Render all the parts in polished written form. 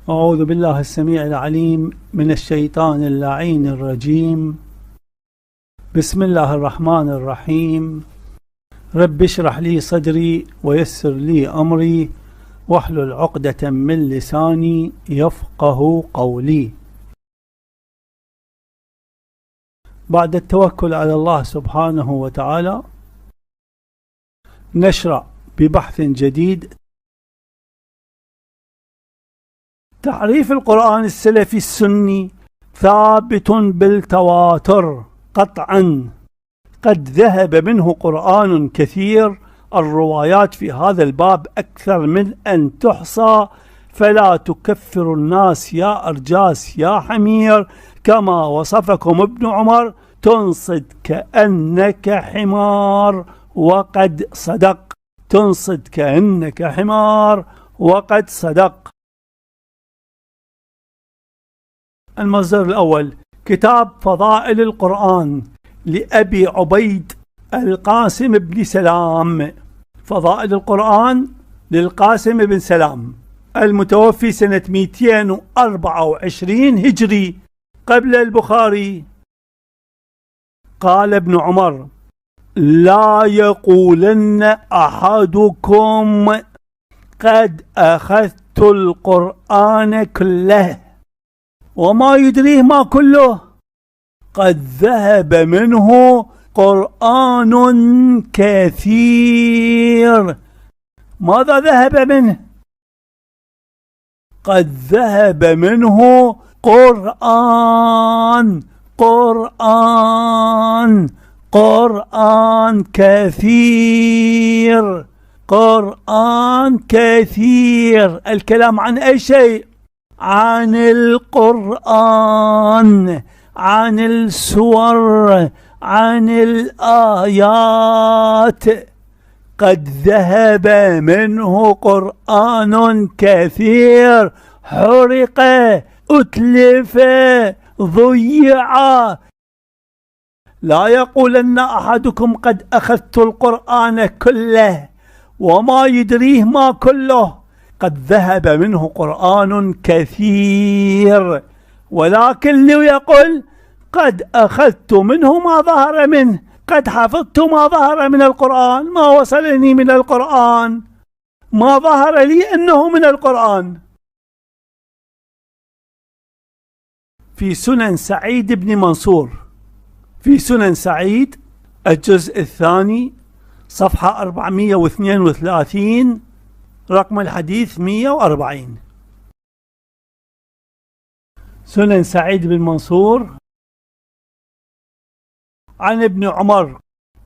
أعوذ بالله السميع العليم من الشيطان اللعين الرجيم. بسم الله الرحمن الرحيم. رب اشرح لي صدري ويسر لي أمري واحلل عقدة من لساني يفقه قولي. بعد التوكل على الله سبحانه وتعالى نشرع ببحث جديد. تعريف القرآن السلفي السني ثابت بالتواتر قطعا، قد ذهب منه قرآن كثير، الروايات في هذا الباب أكثر من أن تحصى، فلا تكفر الناس يا أرجاس يا حمير، كما وصفكم ابن عمر تنصد كأنك حمار وقد صدق. تنصد كأنك حمار وقد صدق. المصدر الأول كتاب فضائل القرآن لأبي عبيد القاسم بن سلام. فضائل القرآن للقاسم بن سلام المتوفي سنة 224 هجري قبل البخاري. قال ابن عمر: لا يقولن أحدكم قد أخذت القرآن كله وما يدريه ما كله، قد ذهب منه قرآن كثير. ماذا ذهب منه؟ قد ذهب منه قرآن كثير. قرآن كثير. الكلام عن أي شيء؟ عن القرآن، عن السور، عن الآيات. قد ذهب منه قرآن كثير، حرق، أتلف، ضيع. لا يقولن أحدكم قد أخذت القرآن كله وما يدريه ما كله، قد ذهب منه قرآن كثير، ولكن ليقل قد أخذت منه ما ظهر منه، قد حفظت ما ظهر من القرآن، ما وصلني من القرآن، ما ظهر لي أنه من القرآن. في سنن سعيد بن منصور، في سنن سعيد الجزء الثاني صفحة 432 رقم الحديث 140. سنن سعيد بن منصور عن ابن عمر: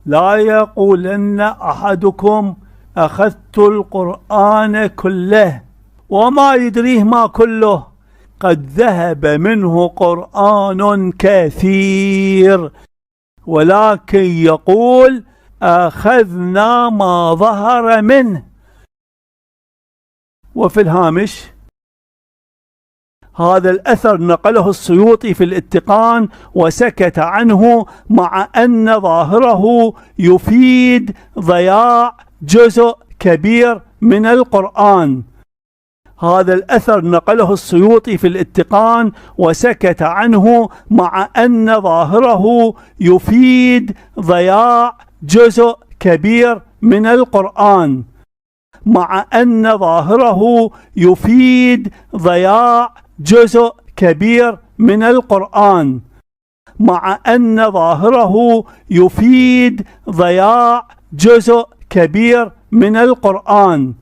لا يقولن أحدكم أخذت القرآن كله وما يدريه ما كله، قد ذهب منه قرآن كثير، ولكن يقول أخذنا ما ظهر منه. وفي الهامش: هذا الأثر نقله السيوطي في الاتقان وسكت عنه، مع أن ظاهره يفيد ضياع جزء كبير من القرآن. هذا الأثر نقله السيوطي في الاتقان وسكت عنه، مع أن ظاهره يفيد ضياع جزء كبير من القرآن. مع أن ظاهره يفيد ضياع جزء كبير من القرآن. مع أن ظاهره يفيد ضياع جزء كبير من القرآن.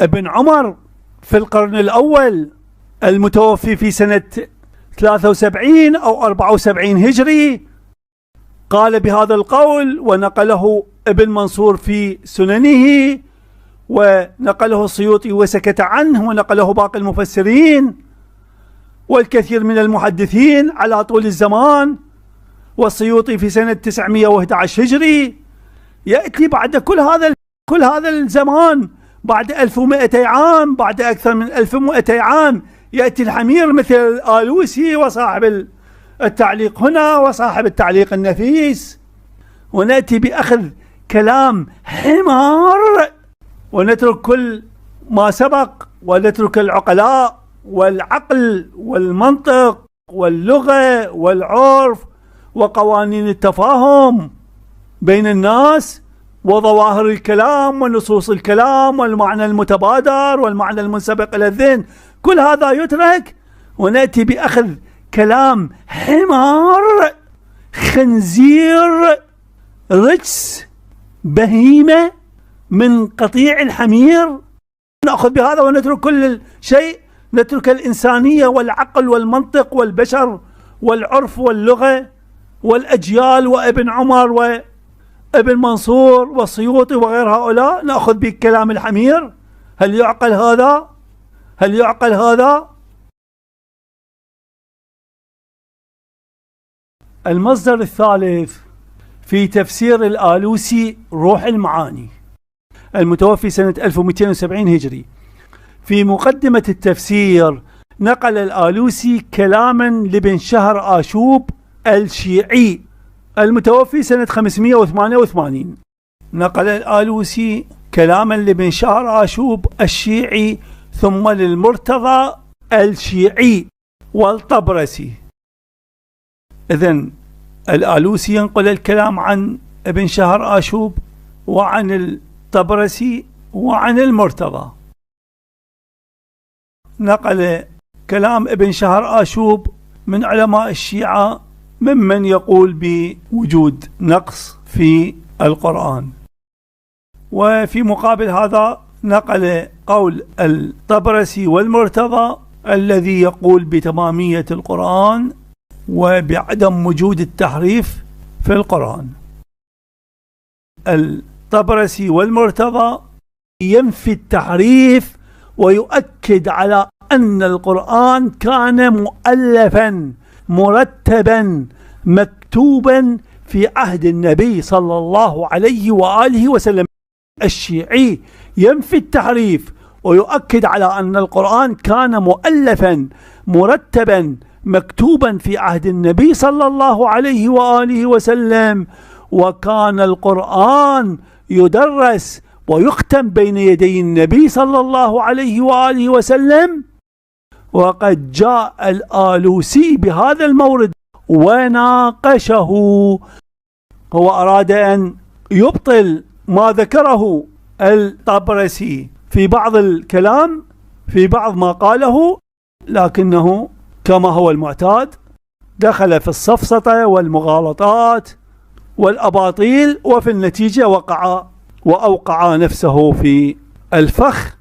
ابن عمر في القرن الأول المتوفي في سنة 73 أو 74 هجري قال بهذا القول، ونقله ابن منصور في سننه، ونقله السيوطي وسكت عنه، ونقله باقي المفسرين والكثير من المحدثين على طول الزمان. والسيوطي في سنة 911 هجري. يأتي بعد كل هذا الزمان، بعد 1200 عام، بعد أكثر من 1200 عام، يأتي الحمير مثل الآلوسي وصاحب التعليق هنا وصاحب التعليق النفيس، ونأتي بأخذ كلام حمار ونترك كل ما سبق ونترك العقلاء والعقل والمنطق واللغة والعرف وقوانين التفاهم بين الناس وظواهر الكلام ونصوص الكلام والمعنى المتبادر والمعنى المنسبق إلى الذهن، كل هذا يترك ونأتي بأخذ كلام حمار خنزير رجس بهيمة من قطيع الحمير، نأخذ بهذا ونترك كل شيء، نترك الإنسانية والعقل والمنطق والبشر والعرف واللغة والأجيال وابن عمر وابن منصور والسيوطي وغير هؤلاء، نأخذ بكلام الحمير؟ هل يعقل هذا؟ هل يعقل هذا؟ المصدر الثالث في تفسير الآلوسي روح المعاني المتوفي سنة 1270 هجري. في مقدمة التفسير نقل الآلوسي كلاما لابن شهر آشوب الشيعي المتوفي سنة 588. نقل الآلوسي كلاما لابن شهر آشوب الشيعي ثم للمرتضى الشيعي والطبرسي. إذن الآلوسي ينقل الكلام عن ابن شهر آشوب وعن الطبرسي وعن المرتضى. نقل كلام ابن شهر آشوب من علماء الشيعة ممن يقول بوجود نقص في القرآن، وفي مقابل هذا نقل قول الطبرسي والمرتضى الذي يقول بتمامية القرآن وبعدم وجود التحريف في القرآن. الطبرسي والمرتضى ينفي التحريف ويؤكد على أن القرآن كان مؤلفا مرتبا مكتوبا في عهد النبي صلى الله عليه وآله وسلم. الشيعي ينفي التحريف ويؤكد على أن القرآن كان مؤلفا مرتبا مكتوبا في عهد النبي صلى الله عليه وآله وسلم، وكان القرآن يدرس ويختم بين يدي النبي صلى الله عليه وآله وسلم. وقد جاء الآلوسي بهذا المورد وناقشه، هو أراد أن يبطل ما ذكره الطبرسي في بعض الكلام في بعض ما قاله، لكنه كما هو المعتاد دخل في السفسطة والمغالطات والأباطيل، وفي النتيجة وأوقع نفسه في الفخ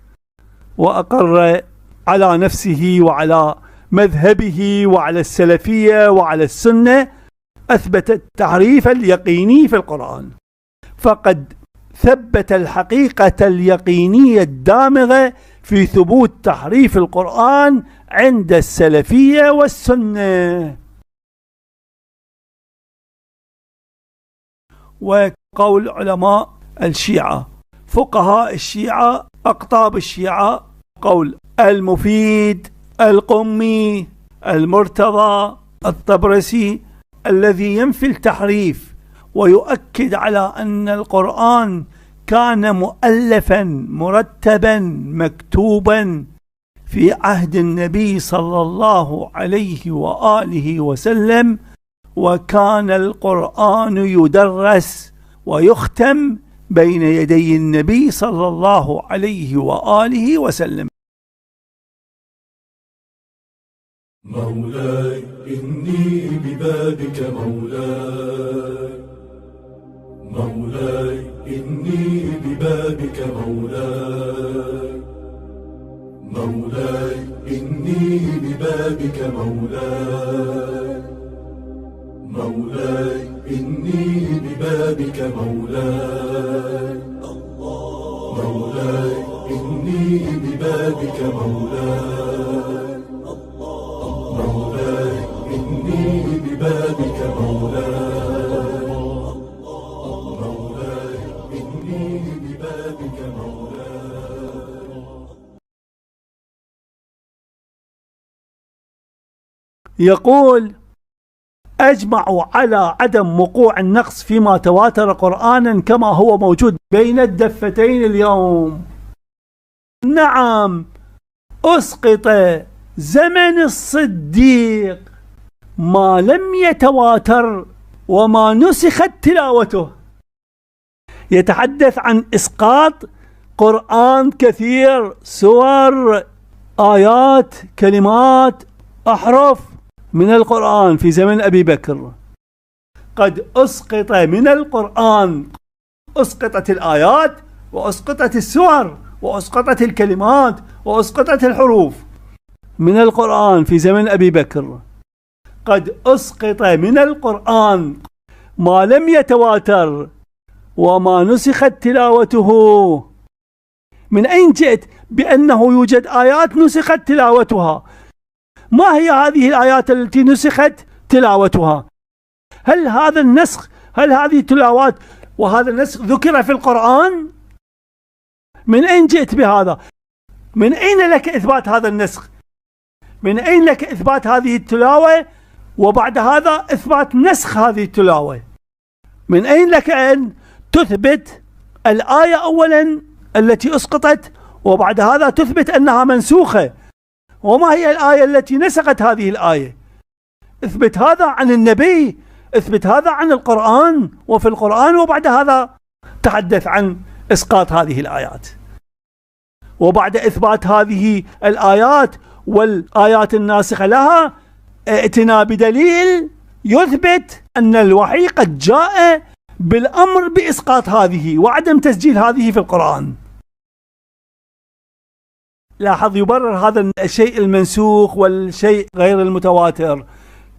وأقر على نفسه وعلى مذهبه وعلى السلفية وعلى السنة، أثبت التحريف اليقيني في القرآن، فقد ثبت الحقيقة اليقينية الدامغة في ثبوت تحريف القرآن عند السلفية والسنة. وقول علماء الشيعة فقهاء الشيعة أقطاب الشيعة قول المفيد القمي المرتضى الطبرسي الذي ينفي التحريف ويؤكد على أن القرآن كان مؤلفا مرتبا مكتوبا في عهد النبي صلى الله عليه وآله وسلم، وكان القرآن يدرس ويختم بين يدي النبي صلى الله عليه وآله وسلم. مولاي إني ببابك مولاي، مولاي إني ببابك مولاي، مولاي إني ببابك مولاي، مولاي إني ببابك مولاي، مولاي إني ببابك مولاي، مولاي إني ببابك مولاي، مولاي إني ببابك مولاي. يقول أجمعوا على عدم وقوع النقص فيما تواتر قرآنا كما هو موجود بين الدفتين اليوم. نعم، أسقط زمن الصديق ما لم يتواتر وما نسخت تلاوته. يتحدث عن إسقاط قرآن كثير، سور، آيات، كلمات، أحرف من القرآن في زمن أبي بكر. قد أسقط من القرآن، أسقطت الآيات وأسقطت السور وأسقطت الكلمات وأسقطت الحروف من القرآن في زمن أبي بكر. قد أسقط من القرآن ما لم يتواتر وما نسخت تلاوته. من أين جئت بأنه يوجد آيات نسخت تلاوتها؟ ما هي هذه الآيات التي نسخت تلاوتها؟ هل هذا النسخ، هل هذه التلاوات وهذا النسخ ذكر في القرآن؟ من أين جئت بهذا؟ من أين لك إثبات هذا النسخ؟ من أين لك إثبات هذه التلاوة وبعد هذا إثبات نسخ هذه التلاوة؟ من أين لك أن تثبت الآية أولا التي أسقطت وبعد هذا تثبت أنها منسوخة؟ وما هي الآية التي نسخت هذه الآية؟ اثبت هذا عن النبي، اثبت هذا عن القرآن وفي القرآن، وبعد هذا تحدث عن إسقاط هذه الآيات. وبعد إثبات هذه الآيات والآيات الناسخة لها ائتنا بدليل يثبت أن الوحي قد جاء بالأمر بإسقاط هذه وعدم تسجيل هذه في القرآن. لاحظ، يبرر هذا الشيء المنسوخ والشيء غير المتواتر،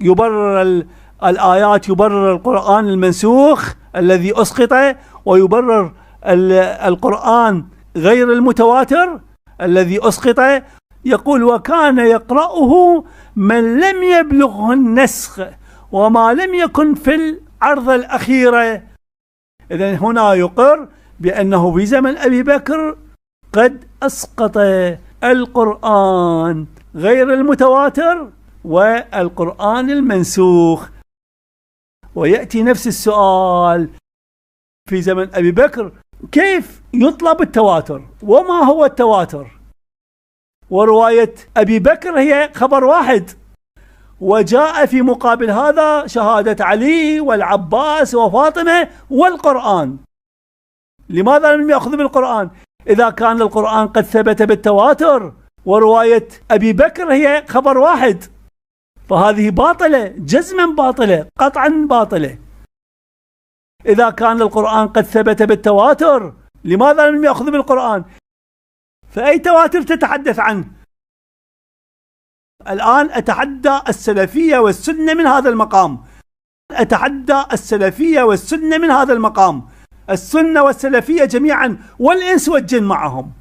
يبرر الآيات، يبرر القرآن المنسوخ الذي أسقط، ويبرر القرآن غير المتواتر الذي أسقط. يقول وكان يقرأه من لم يبلغه النسخ وما لم يكن في العرضة الأخيرة. إذن هنا يقر بأنه في زمن أبي بكر قد أسقط القرآن غير المتواتر والقرآن المنسوخ. ويأتي نفس السؤال في زمن أبي بكر، كيف يطلب التواتر؟ وما هو التواتر؟ ورواية أبي بكر هي خبر واحد، وجاء في مقابل هذا شهادة علي والعباس وفاطمة والقرآن. لماذا لم يأخذ بالقرآن إذا كان القرآن قد ثبت بالتواتر ورواية أبي بكر هي خبر واحد؟ فهذه باطلة، جزما باطلة، قطعا باطلة. إذا كان القرآن قد ثبت بالتواتر لماذا لم يأخذ بالقرآن؟ فأي تواتر تتحدث عنه؟ الآن أتحدى السلفية والسنة من هذا المقام، أتحدى السلفية والسنة من هذا المقام، السنة والسلفية جميعا والإنس والجن معهم.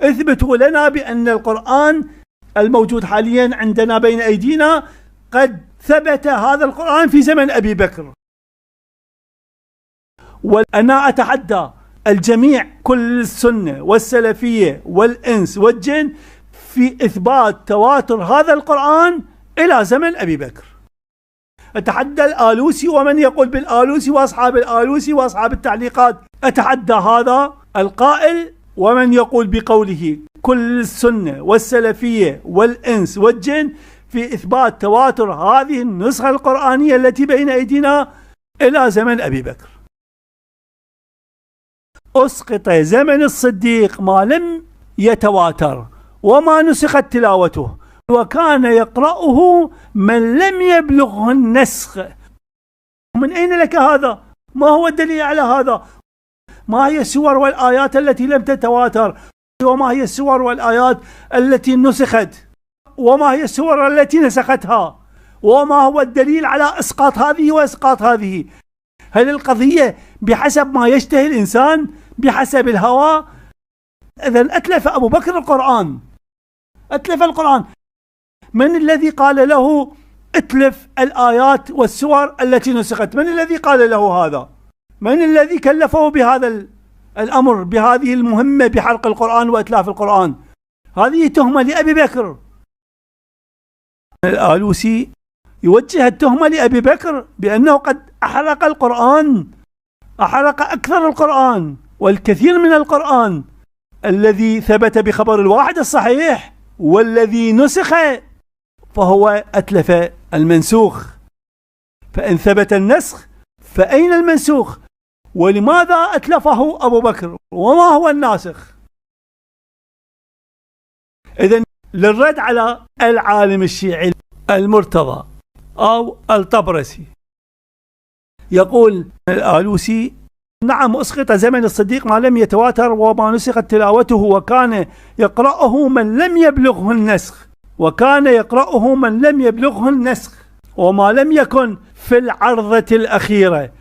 اثبتوا لنا بأن القرآن الموجود حاليا عندنا بين أيدينا قد ثبت هذا القرآن في زمن أبي بكر. وأنا أتحدى الجميع، كل السنة والسلفية والإنس والجن، في إثبات تواتر هذا القرآن إلى زمن أبي بكر. أتحدى الآلوسي ومن يقول بالآلوسي وأصحاب الآلوسي وأصحاب التعليقات، أتحدى هذا القائل ومن يقول بقوله كل السنة والسلفية والإنس والجن في إثبات تواتر هذه النسخة القرآنية التي بين أيدينا إلى زمن أبي بكر. أسقط زمن الصديق ما لم يتواتر وما نسخت تلاوته وكان يقرأه من لم يبلغه النسخ. من أين لك هذا؟ ما هو الدليل على هذا؟ ما هي السور والآيات التي لم تتواتر؟ وما هي السور والآيات التي نسخت؟ وما هي السور التي نسختها؟ وما هو الدليل على إسقاط هذه وإسقاط هذه؟ هل القضية بحسب ما يشتهي الإنسان، بحسب الهوى؟ إذن أتلف أبو بكر القرآن، أتلف القرآن. من الذي قال له اتلف الآيات والسور التي نسخت؟ من الذي قال له هذا؟ من الذي كلفه بهذا الأمر، بهذه المهمة بحرق القرآن وإتلاف القرآن؟ هذه تهمة لأبي بكر. الآلوسي يوجه التهمة لأبي بكر بأنه قد أحرق القرآن، أحرق أكثر القرآن والكثير من القرآن الذي ثبت بخبر الواحد الصحيح والذي نسخ فهو أتلف المنسوخ. فإن ثبت النسخ فأين المنسوخ؟ ولماذا أتلفه أبو بكر؟ وما هو الناسخ؟ إذن للرد على العالم الشيعي المرتضى أو الطبرسي يقول الآلوسي: نعم، أسقط زمن الصديق ما لم يتواتر وما نسخت تلاوته، وكان يقرأه من لم يبلغه النسخ، وكان يقرأه من لم يبلغه النسخ، وما لم يكن في العرضة الأخيرة،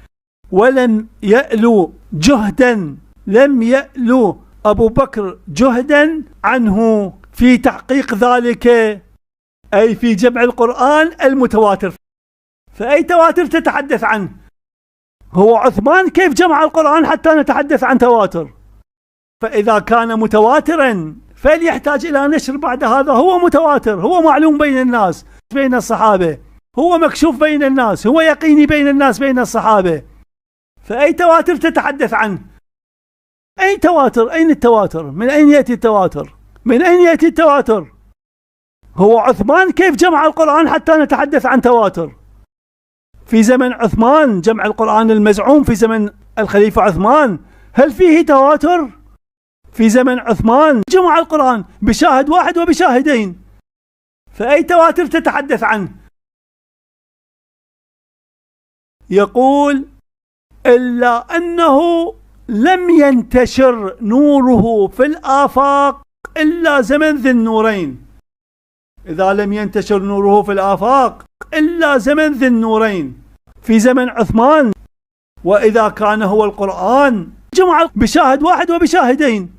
ولم يألو جهدا، لم يألو أبو بكر جهدا عنه في تحقيق ذلك، أي في جمع القرآن المتواتر. فأي تواتر تتحدث عنه؟ هو عثمان كيف جمع القرآن حتى نتحدث عن تواتر؟ فإذا كان متواترا فليحتاج إلى نشر بعد هذا. هو متواتر، هو معلوم بين الناس، بين الصحابة، هو مكشوف بين الناس، هو يقيني بين الناس، بين الصحابة. فأي تواتر تتحدث عنه؟ أي تواتر؟ أين التواتر؟ من أين يأتي التواتر؟ من أين يأتي التواتر؟ هو عثمان كيف جمع القرآن حتى نتحدث عن تواتر؟ في زمن عثمان جمع القرآن المزعوم في زمن الخليفة عثمان، هل فيه تواتر؟ في زمن عثمان جمع القرآن بشاهد واحد وبشاهدين، فأي تواتر تتحدث عنه؟ يقول: إلا أنه لم ينتشر نوره في الآفاق إلا زمن ذي النورين. إذا لم ينتشر نوره في الآفاق إلا زمن ذي النورين في زمن عثمان، وإذا كان هو القرآن جمع بشاهد واحد وبشاهدين،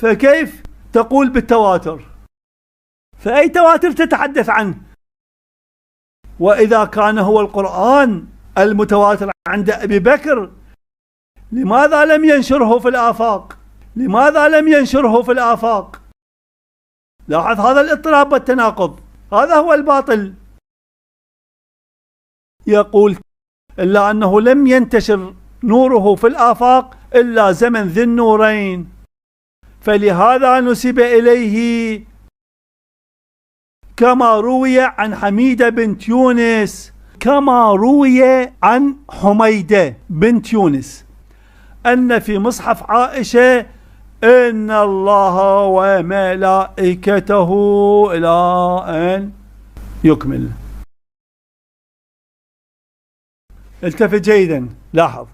فكيف تقول بالتواتر؟ فأي تواتر تتحدث عنه؟ وإذا كان هو القرآن المتواتر عند أبي بكر، لماذا لم ينشره في الآفاق؟ لماذا لم ينشره في الآفاق؟ لاحظ هذا الاضطراب والتناقض، هذا هو الباطل. يقول: إلا أنه لم ينتشر نوره في الآفاق إلا زمن ذي النورين، فلهذا نسب إليه كما روي عن حميدة بنت يونس، كما روي عن حميدة بنت يونس أن في مصحف عائشة: إن الله وملائكته إلى أن يكمل. التفت جيدا، لاحظ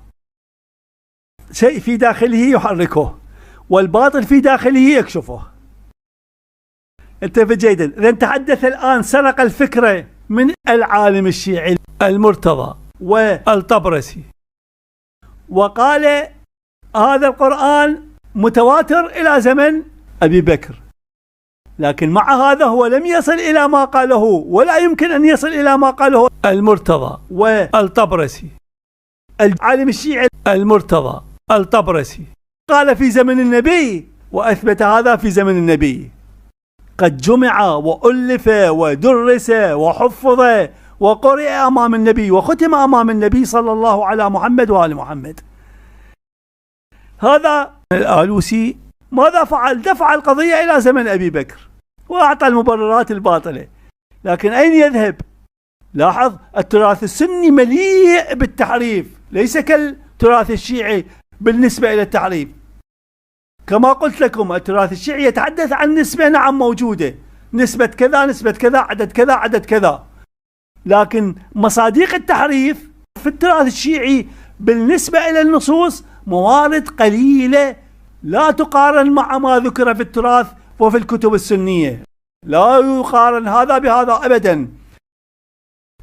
شيء في داخله يحركه والباطل في داخله يكشفه. التفت جيدا. إذا تحدث الآن، سرق الفكرة من العالم الشيعي المرتضى والطبرسي وقال هذا القرآن متواتر إلى زمن أبي بكر، لكن مع هذا هو لم يصل إلى ما قاله، ولا يمكن أن يصل إلى ما قاله المرتضى والطبرسي. العالم الشيعي المرتضى الطبرسي قال في زمن النبي، وأثبت هذا في زمن النبي، قد جمع وألف ودرس وحفظ وقرئ أمام النبي وختم أمام النبي صلى الله على محمد وآل محمد. هذا الآلوسي ماذا فعل؟ دفع القضية إلى زمن أبي بكر وأعطى المبررات الباطلة، لكن أين يذهب؟ لاحظ التراث السني مليء بالتحريف، ليس كالتراث الشيعي بالنسبة إلى التحريف. كما قلت لكم التراث الشيعي يتحدث عن نسبة، نعم موجودة، نسبة كذا نسبة كذا عدد كذا عدد كذا، لكن مصادق التحريف في التراث الشيعي بالنسبة إلى النصوص موارد قليلة لا تقارن مع ما ذكر في التراث وفي الكتب السنية، لا يقارن هذا بهذا أبدا.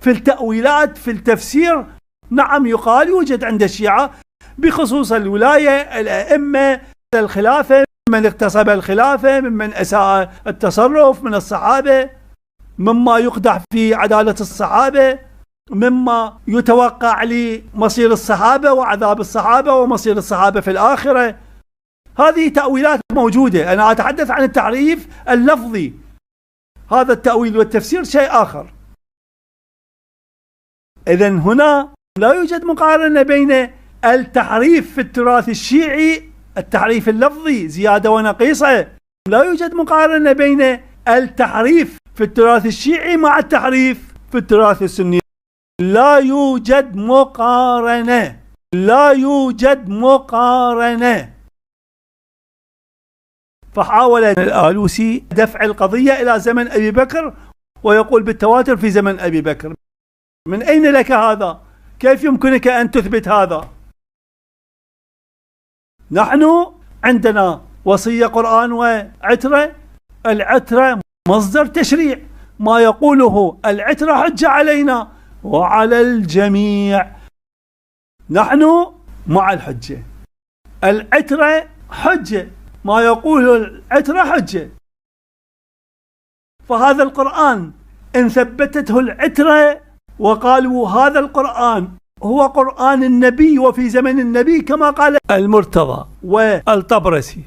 في التأويلات في التفسير نعم يقال يوجد عند الشيعة بخصوص الولاية، الأئمة، الخلافة، من اغتصب الخلافة، ممن أساء التصرف من الصحابة، مما يقدح في عدالة الصحابة، مما يتوقع لمصير الصحابة وعذاب الصحابة ومصير الصحابة في الآخرة. هذه تأويلات موجودة، أنا أتحدث عن التعريف اللفظي، هذا التأويل والتفسير شيء آخر. إذن هنا لا يوجد مقارنة بين التحريف في التراث الشيعي التحريف اللفظي زيادة ونقيصة. لا يوجد مقارنة بين التحريف في التراث الشيعي مع التحريف في التراث السني. لا يوجد مقارنة، لا يوجد مقارنة. فحاول الآلوسي دفع القضية إلى زمن أبي بكر ويقول بالتواتر في زمن أبي بكر. من أين لك هذا؟ كيف يمكنك أن تثبت هذا؟ نحن عندنا وصية قرآن وعترة. العترة مصدر تشريع، ما يقوله العترة حجة علينا وعلى الجميع. نحن مع الحجة، العترة حجة، ما يقوله العترة حجة. فهذا القرآن إن ثبتته العترة وقالوا هذا القرآن هو قرآن النبي وفي زمن النبي كما قال المرتضى والطبرسي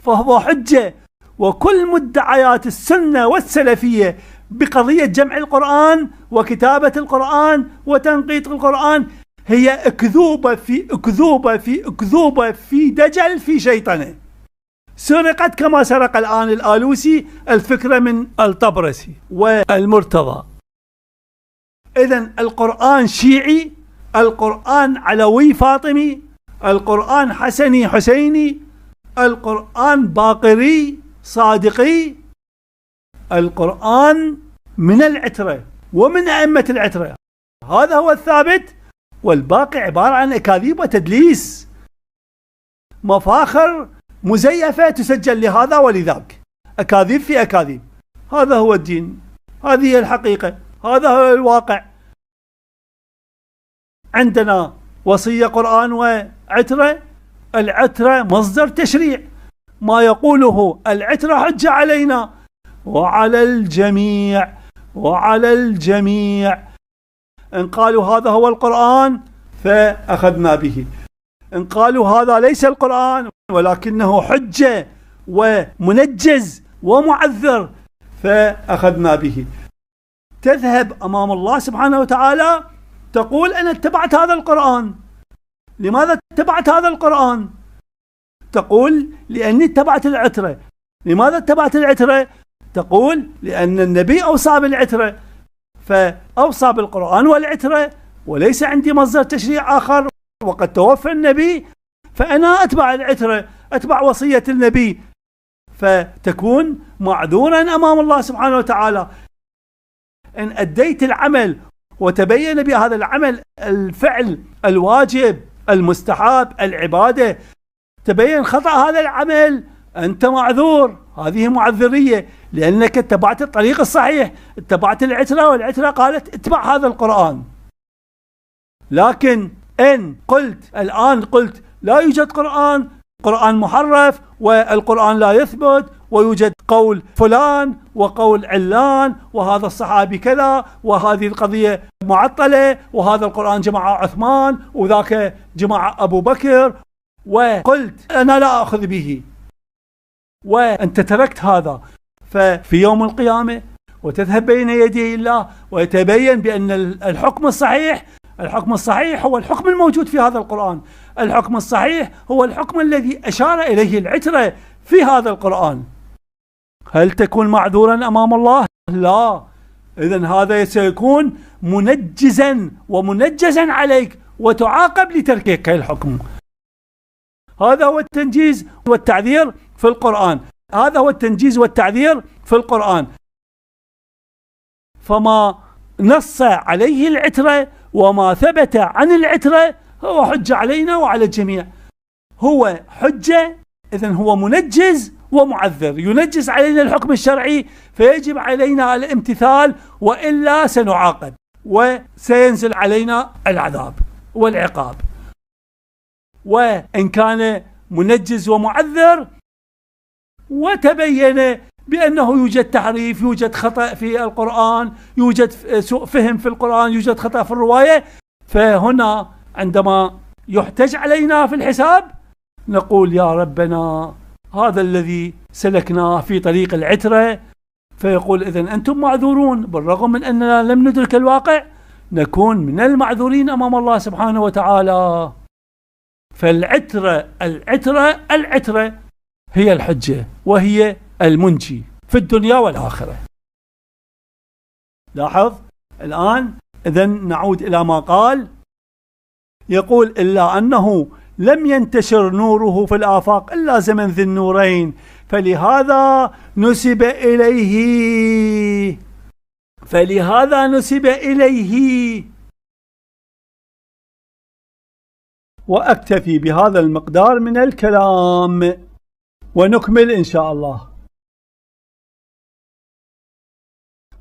فهو حجة. وكل مدعيات السنة والسلفية بقضية جمع القرآن وكتابة القرآن وتنقيط القرآن هي أكذوبة في أكذوبة في أكذوبة في دجل في شيطنة. سرقت كما سرق الآن الآلوسي الفكرة من الطبرسي والمرتضى. إذن القرآن شيعي، القرآن علوي فاطمي، القرآن حسني حسيني، القرآن باقري صادقي، القرآن من العترة ومن أئمة العترة. هذا هو الثابت، والباقي عبارة عن أكاذيب وتدليس، مفاخر مزيفة تسجل لهذا ولذاك، أكاذيب في أكاذيب. هذا هو الدين، هذه هي الحقيقة، هذا هو الواقع. عندنا وصية قرآن وعترة. العترة مصدر تشريع، ما يقوله العترة حجة علينا وعلى الجميع وعلى الجميع. إن قالوا هذا هو القرآن فأخذنا به، إن قالوا هذا ليس القرآن ولكنه حجة ومنجز ومعذر فأخذنا به. تذهب أمام الله سبحانه وتعالى تقول أنا اتبعت هذا القرآن. لماذا اتبعت هذا القرآن؟ تقول لأني اتبعت العترة. لماذا اتبعت العترة؟ تقول لأن النبي أوصى بالعترة، فأوصى بالقرآن والعترة وليس عندي مصدر تشريع آخر، وقد توفى النبي فأنا أتبع العترة، أتبع وصية النبي، فتكون معذورا أمام الله سبحانه وتعالى. إن أديت العمل وتبين بهذا العمل الفعل الواجب المستحب العبادة، تبين خطأ هذا العمل، أنت معذور. هذه معذرية لأنك اتبعت الطريق الصحيح، اتبعت العترة، والعترة قالت اتبع هذا القرآن. لكن إن قلت الآن قلت لا يوجد قرآن، قرآن محرف والقرآن لا يثبت، ويوجد قول فلان وقول علان، وهذا الصحابي كذا، وهذه القضية معطلة، وهذا القرآن جمع عثمان وذاك جمع أبو بكر، وقلت أنا لا أخذ به، وأنت تركت هذا، ففي يوم القيامة وتذهب بين يدي الله ويتبين بأن الحكم الصحيح، الحكم الصحيح هو الحكم الموجود في هذا القرآن، الحكم الصحيح هو الحكم الذي أشار إليه العترة في هذا القرآن. هل تكون معذورا أمام الله؟ لا. إذن هذا سيكون منجزا ومنجزا عليك وتعاقب لتركك الحكم. هذا هو التنجيز والتعذير في القرآن، هذا هو التنجيز والتعذير في القرآن. فما نص عليه العترة وما ثبت عن العترة هو حجة علينا وعلى الجميع، هو حجة. إذن هو منجز ومعذر، ينجز علينا الحكم الشرعي فيجب علينا الامتثال، وإلا سنعاقب وسينزل علينا العذاب والعقاب. وإن كان منجز ومعذر وتبين بأنه يوجد تحريف، يوجد خطأ في القرآن، يوجد سوء فهم في القرآن، يوجد خطأ في الرواية، فهنا عندما يحتج علينا في الحساب نقول يا ربنا هذا الذي سلكناه في طريق العترة، فيقول إذن أنتم معذورون. بالرغم من أننا لم ندرك الواقع نكون من المعذورين أمام الله سبحانه وتعالى. فالعترة العترة هي الحجة، وهي المنجي في الدنيا والآخرة. لاحظ الآن. إذن نعود إلى ما قال، يقول إلا أنه لم ينتشر نوره في الآفاق إلا زمن ذي النورين، فلهذا نسب إليه. وأكتفي بهذا المقدار من الكلام ونكمل إن شاء الله.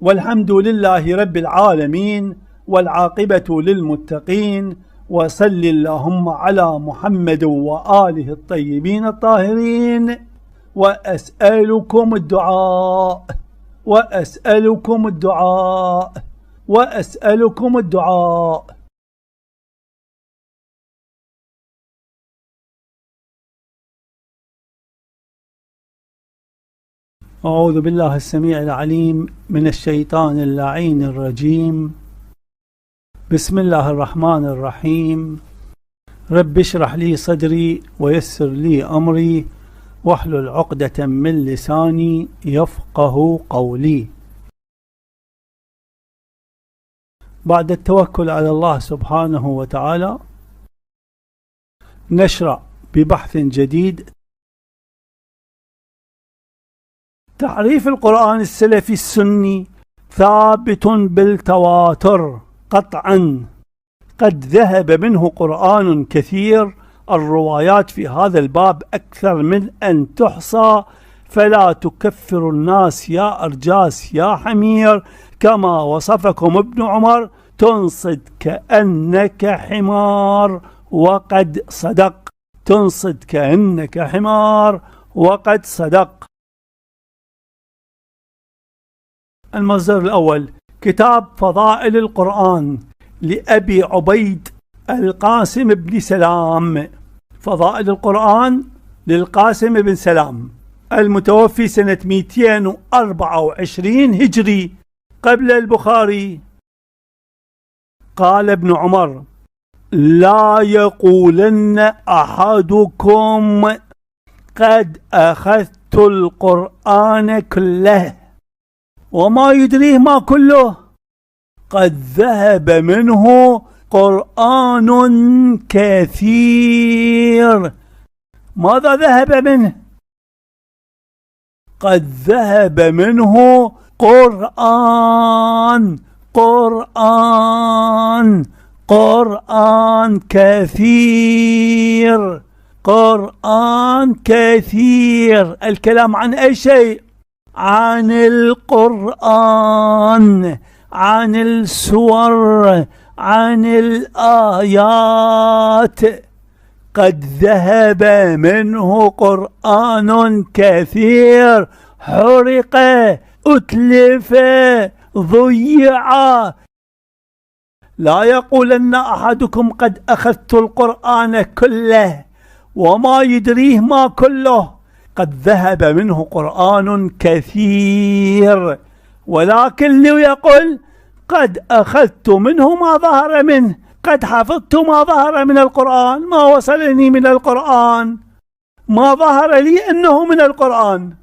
والحمد لله رب العالمين، والعاقبة للمتقين، وصل اللهم على محمد وآله الطيبين الطاهرين. وأسألكم الدعاء. أعوذ بالله السميع العليم من الشيطان اللعين الرجيم. بسم الله الرحمن الرحيم. رب اشرح لي صدري ويسر لي أمري واحلل عقدة من لساني يفقه قولي. بعد التوكل على الله سبحانه وتعالى نشرع ببحث جديد. تعريف القرآن السلفي السني ثابت بالتواتر قطعا، قد ذهب منه قرآن كثير، الروايات في هذا الباب أكثر من أن تحصى، فلا تكفر الناس يا أرجاس يا حمير، كما وصفكم ابن عمر تنصد كأنك حمار وقد صدق. تنصد كأنك حمار وقد صدق. المصدر الأول كتاب فضائل القرآن لأبي عبيد القاسم بن سلام. فضائل القرآن للقاسم بن سلام المتوفي سنة 224 هجري قبل البخاري. قال ابن عمر: لا يقولن أحدكم قد أخذت القرآن كله وما يدريه ما كله، قد ذهب منه قرآن كثير. ماذا ذهب منه؟ قد ذهب منه قرآن كثير. قرآن كثير. الكلام عن أي شيء؟ عن القرآن، عن السور، عن الآيات. قد ذهب منه قرآن كثير، حرق، أتلف، ضيع. لا يقولن أحدكم قد أخذت القرآن كله وما يدريه ما كله، قد ذهب منه قرآن كثير، ولكن ليقل قد أخذت منه ما ظهر منه، قد حفظت ما ظهر من القرآن، ما وصلني من القرآن، ما ظهر لي أنه من القرآن.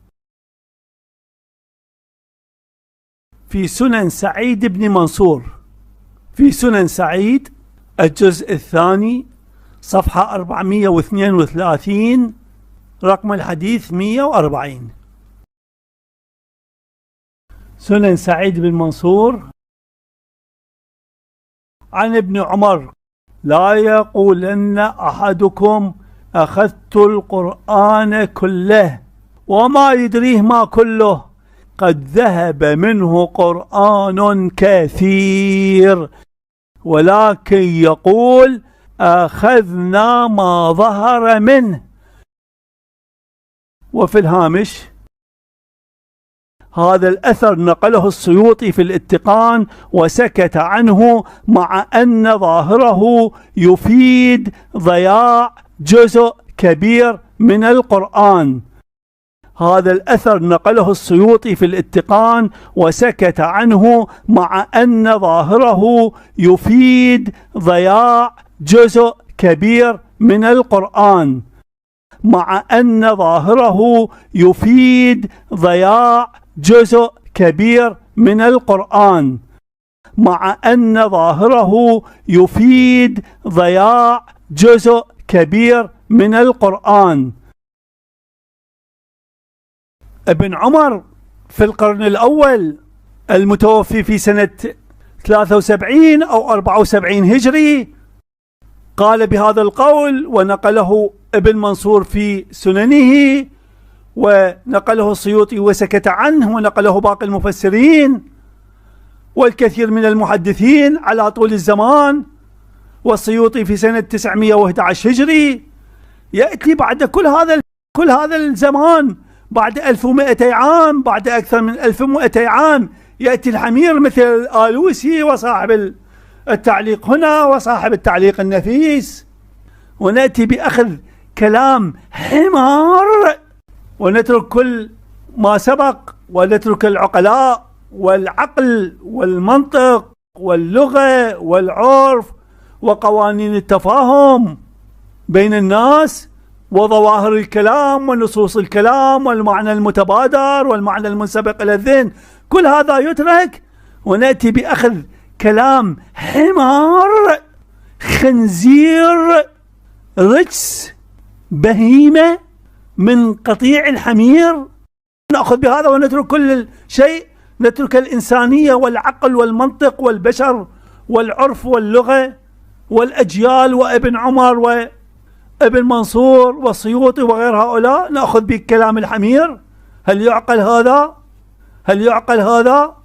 في سنن سعيد بن منصور، في سنن سعيد الجزء الثاني صفحة 432 رقم الحديث 140. سنن سعيد بن منصور عن ابن عمر: لا يقولن أحدكم أخذت القرآن كله وما يدريه ما كله، قد ذهب منه قرآن كثير، ولكن يقول أخذنا ما ظهر منه. وفي الهامش: هذا الأثر نقله السيوطي في الاتقان وسكت عنه، مع أن ظاهره يفيد ضياع جزء كبير من القرآن. هذا الأثر نقله السيوطي في الاتقان وسكت عنه، مع أن ظاهره يفيد ضياع جزء كبير من القرآن، مع أن ظاهره يفيد ضياع جزء كبير من القرآن، مع أن ظاهره يفيد ضياع جزء كبير من القرآن. ابن عمر في القرن الأول المتوفي في سنة 73 أو 74 هجري قال بهذا القول، ونقله ابن منصور في سننه، ونقله السيوطي وسكت عنه، ونقله باقي المفسرين والكثير من المحدثين على طول الزمان. والسيوطي في سنة 911 هجري يأتي بعد كل هذا الزمان، بعد 1200 عام، بعد أكثر من 1200 عام، يأتي الحمير مثل الآلوسي وصاحب التعليق هنا وصاحب التعليق النفيس، ونأتي بأخذ كلام حمار ونترك كل ما سبق، ونترك العقلاء والعقل والمنطق واللغة والعرف وقوانين التفاهم بين الناس وظواهر الكلام ونصوص الكلام والمعنى المتبادر والمعنى المنسبق إلى الذهن. كل هذا يترك ونأتي بأخذ كلام حمار، خنزير، رجس، بهيمة من قطيع الحمير. نأخذ بهذا ونترك كل شيء، نترك الإنسانية والعقل والمنطق والبشر والعرف واللغة والأجيال وابن عمر وابن منصور والسيوطي وغير هؤلاء، نأخذ بكلام الحمير. هل يعقل هذا؟ هل يعقل هذا؟